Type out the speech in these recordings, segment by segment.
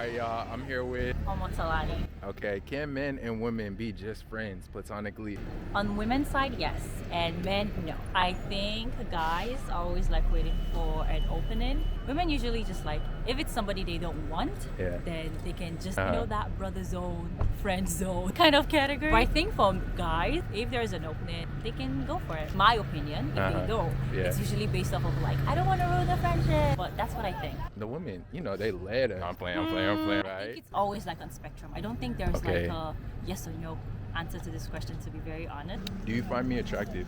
Alright, y'all, I'm here with. Omotalani. Okay, can men and women be just friends platonically? On women's side, yes, and men, no. I think guys are always like waiting for an opening. Women usually just like, if it's somebody they don't want, Yeah. then they can just, that brother zone, friend zone kind of category. But I think for guys, if there's an opening, they can go for it. My opinion, if they don't, it's usually based off of like, I don't want to ruin the friendship, but that's what I think. The women, they led us. I'm playing, I right? think it's always like on spectrum. I don't think there's like a yes or no answer to this question, to be very honest. Do you find me attractive?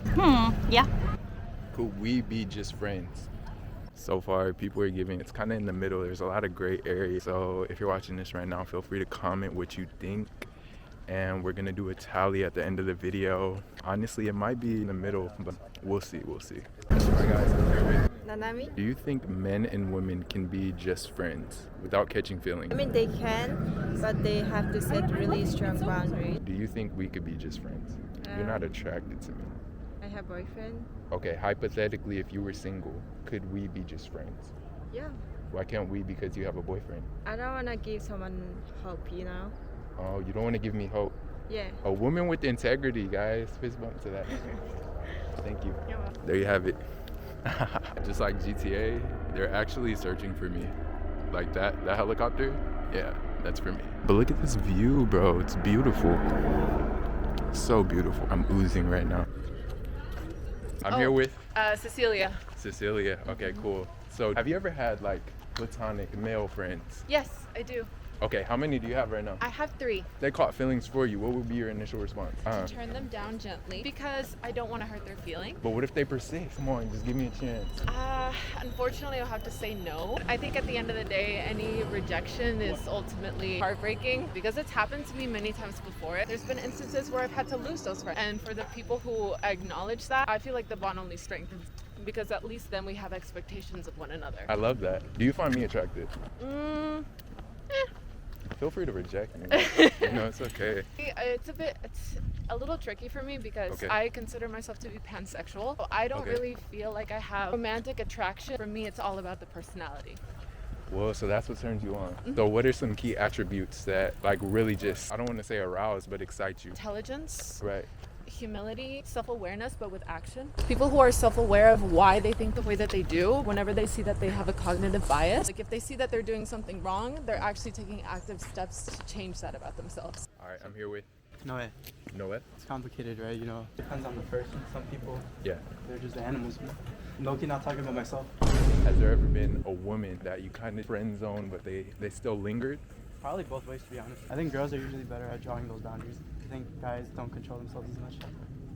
Yeah. Could we be just friends? So far, people are giving, it's kind of in the middle. There's a lot of gray areas. So if you're watching this right now, feel free to comment what you think. And we're gonna do a tally at the end of the video. Honestly, it might be in the middle, but we'll see. All right, guys, I'm here with Nanami? Do you think men and women can be just friends without catching feelings? I mean, they can, but they have to set really strong boundaries. Do you think we could be just friends? You're not attracted to me. I have boyfriend. Okay, hypothetically, if you were single, could we be just friends? Yeah. Why can't we? Because you have a boyfriend. I don't want to give someone hope, Oh, you don't want to give me hope? Yeah. A woman with integrity, guys. Fist bump to that. Thank you. You're welcome. There you have it. Just like GTA, they're actually searching for me. Like that helicopter, yeah, that's for me. But look at this view, bro. It's beautiful. So beautiful. I'm oozing right now. I'm here with Cecilia. Cecilia. Okay, cool. So have you ever had like platonic male friends? Yes, I do. Okay, how many do you have right now? I have 3. They caught feelings for you. What would be your initial response? Turn them down gently because I don't want to hurt their feelings. But what if they persist? Come on, just give me a chance. Unfortunately, I'll have to say no. I think at the end of the day, any rejection is ultimately heartbreaking because it's happened to me many times before. There's been instances where I've had to lose those friends. And for the people who acknowledge that, I feel like the bond only strengthens because at least then we have expectations of one another. I love that. Do you find me attractive? Feel free to reject me. It's okay. It's a little tricky for me because I consider myself to be pansexual. So I don't really feel like I have romantic attraction. For me, it's all about the personality. Whoa, so that's what turns you on. So what are some key attributes that like really just, I don't want to say arouse, but excite you? Intelligence. Right. Humility, self-awareness, but with action. People who are self-aware of why they think the way that they do, whenever they see that they have a cognitive bias, like if they see that they're doing something wrong, they're actually taking active steps to change that about themselves. All right, I'm here with Noe. Noe. It's complicated, right? Depends on the person. Some people, they're just animals. Loki, not talking about myself. Has there ever been a woman that you kind of friend zone, but they still lingered? Probably both ways, to be honest. I think girls are usually better at drawing those boundaries. I think guys don't control themselves as much.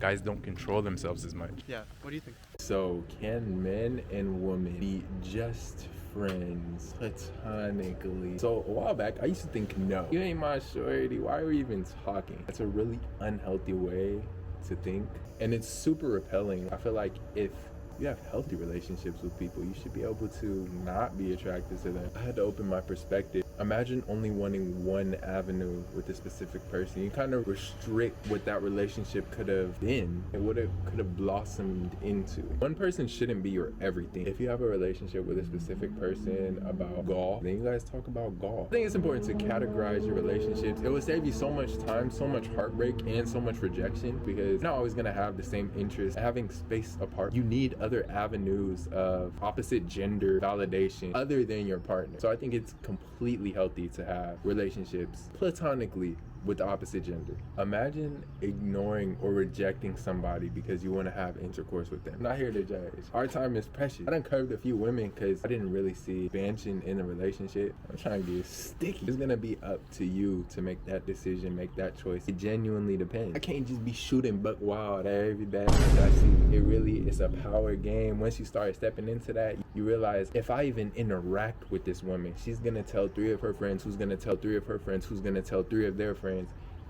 Guys don't control themselves as much. Yeah, what do you think? So can men and women be just friends platonically? So a while back, I used to think no. You ain't my shorty, why are we even talking? That's a really unhealthy way to think. And it's super repelling. I feel like if you have healthy relationships with people, you should be able to not be attracted to them. I had to open my perspective. Imagine only wanting one avenue with a specific person. You kind of restrict what that relationship could have been and what it could have blossomed into. One person shouldn't be your everything. If you have a relationship with a specific person about golf, then you guys talk about golf. I think it's important to categorize your relationships. It will save you so much time, so much heartbreak, and so much rejection because you're not always gonna have the same interests. Having space apart, you need other avenues of opposite gender validation other than your partner. So I think it's completely healthy to have relationships platonically with the opposite gender. Imagine ignoring or rejecting somebody because you want to have intercourse with them. I'm not here to judge. Our time is precious. I done curved a few women because I didn't really see expansion in a relationship. I'm trying to get sticky. It's gonna be up to you to make that decision, make that choice. It genuinely depends. I can't just be shooting buck wild every day. I see it really is a power game. Once you start stepping into that, you realize if I even interact with this woman, she's gonna tell 3 of her friends, who's gonna tell 3 of her friends, who's gonna tell 3 of their friends.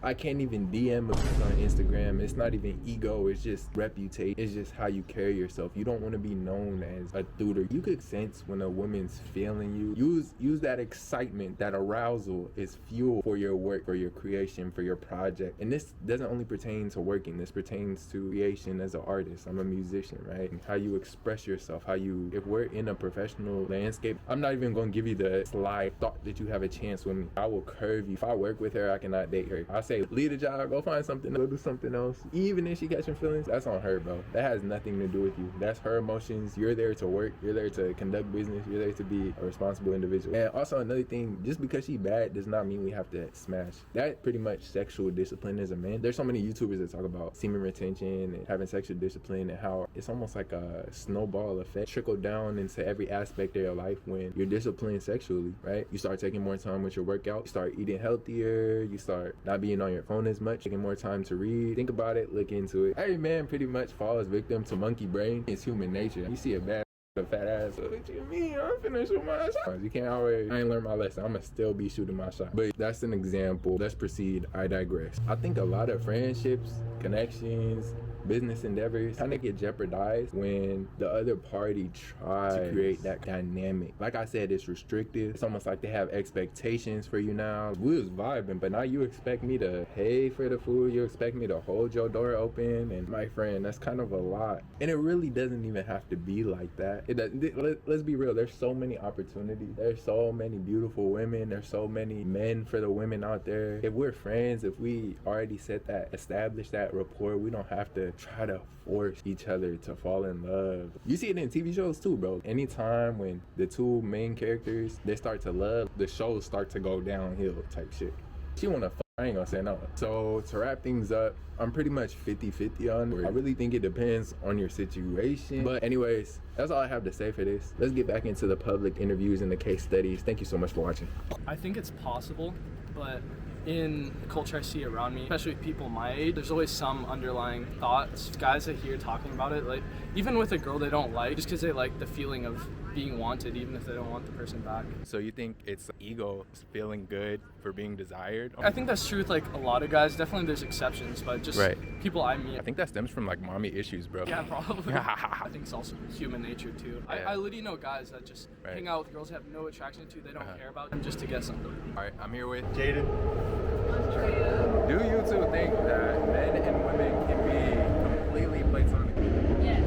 I can't even DM a person on Instagram. It's not even ego, it's just reputation. It's just how you carry yourself. You don't want to be known as a tutor. You could sense when a woman's feeling you. Use that excitement, that arousal is fuel for your work, for your creation, for your project. And this doesn't only pertain to working, this pertains to creation as an artist. I'm a musician, right? And how you express yourself, if we're in a professional landscape, I'm not even gonna give you the sly thought that you have a chance with me. I will curve you. If I work with her, I cannot date her. I say, leave the job, go find something, go do something else. Even if she catching feelings, that's on her, bro. That has nothing to do with you. That's her emotions. You're there to work. You're there to conduct business. You're there to be a responsible individual. And also another thing, just because she's bad does not mean we have to smash. That pretty much sexual discipline as a man. There's so many YouTubers that talk about semen retention and having sexual discipline and how it's almost like a snowball effect trickle down into every aspect of your life when you're disciplined sexually, right? You start taking more time with your workout, you start eating healthier, you start not being on your phone as much, taking more time to read. Think about it, look into it. Every man pretty much falls victim to monkey brain. It's human nature. You see a bad a fat ass, so what you mean? I'm finna shoot my shot. You can't always, I ain't learned my lesson. I'ma still be shooting my shot. But that's an example. Let's proceed. I digress. I think a lot of friendships, connections, business endeavors kind of get jeopardized when the other party tries to create that dynamic. Like I said, it's restrictive. It's almost like they have expectations for you now. We was vibing, but now you expect me to pay for the food. You expect me to hold your door open. And my friend, that's kind of a lot. And it really doesn't even have to be like that. Let's be real. There's so many opportunities. There's so many beautiful women. There's so many men for the women out there. If we're friends, if we already established that rapport, we don't have to try to force each other to fall in love. You see it in TV shows too, bro. Anytime when the two main characters, they start to love, the shows start to go downhill type shit. She wanna I ain't gonna say no. So to wrap things up, I'm pretty much 50-50 on it. I really think it depends on your situation. But anyways, that's all I have to say for this. Let's get back into the public interviews and the case studies. Thank you so much for watching. I think it's possible, but in the culture I see around me, especially with people my age, there's always some underlying thoughts. Guys I hear talking about it, like even with a girl they don't like, just because they like the feeling of being wanted, even if they don't want the person back. So you think it's ego feeling good for being desired? I think that's true with like a lot of guys. Definitely there's exceptions, but just people I meet. I think that stems from like mommy issues, bro. Yeah, probably. I think it's also human nature too. Yeah. I literally know guys that just hang out with girls they have no attraction to, they don't care about them just to get something. Alright, I'm here with Jaden. Do you two think that men and women can be completely platonic? Yes.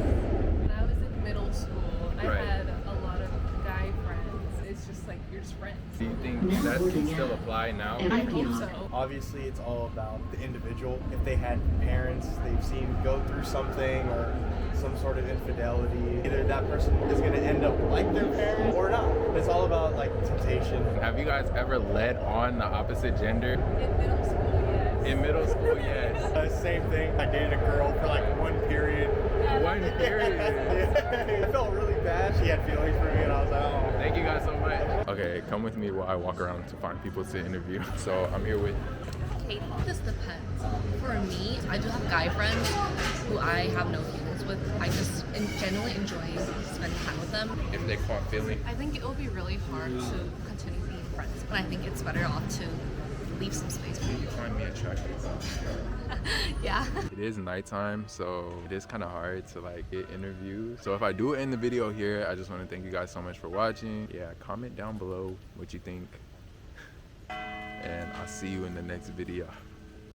When I was in middle school, I had a lot of guy friends. It's just like you're just friends. Do you think that can still apply now? I hope so. Obviously, it's all about the individual. If they had parents they've seen go through something or some sort of infidelity, either that person is going to end up like their parent or not. It's all about like temptation. Have you guys ever led on the opposite gender? In middle school, yes. In middle school, yes. Same thing. I dated a girl for like one period. One period. I felt really bad. She had feelings for me and I was like, oh. Thank you guys so much. Okay, come with me while I walk around to find people to interview. So I'm here with... It just depends. For me, I do have guy friends who I have no feelings with. I just genuinely enjoy spending time with them. If they caught feeling? I think it will be really hard to continue being friends. But I think it's better off to leave some space for you. You find me attractive? Yeah. It is nighttime, so it is kind of hard to like get interviews. So if I do end the video here, I just want to thank you guys so much for watching. Yeah, comment down below what you think. And I'll see you in the next video.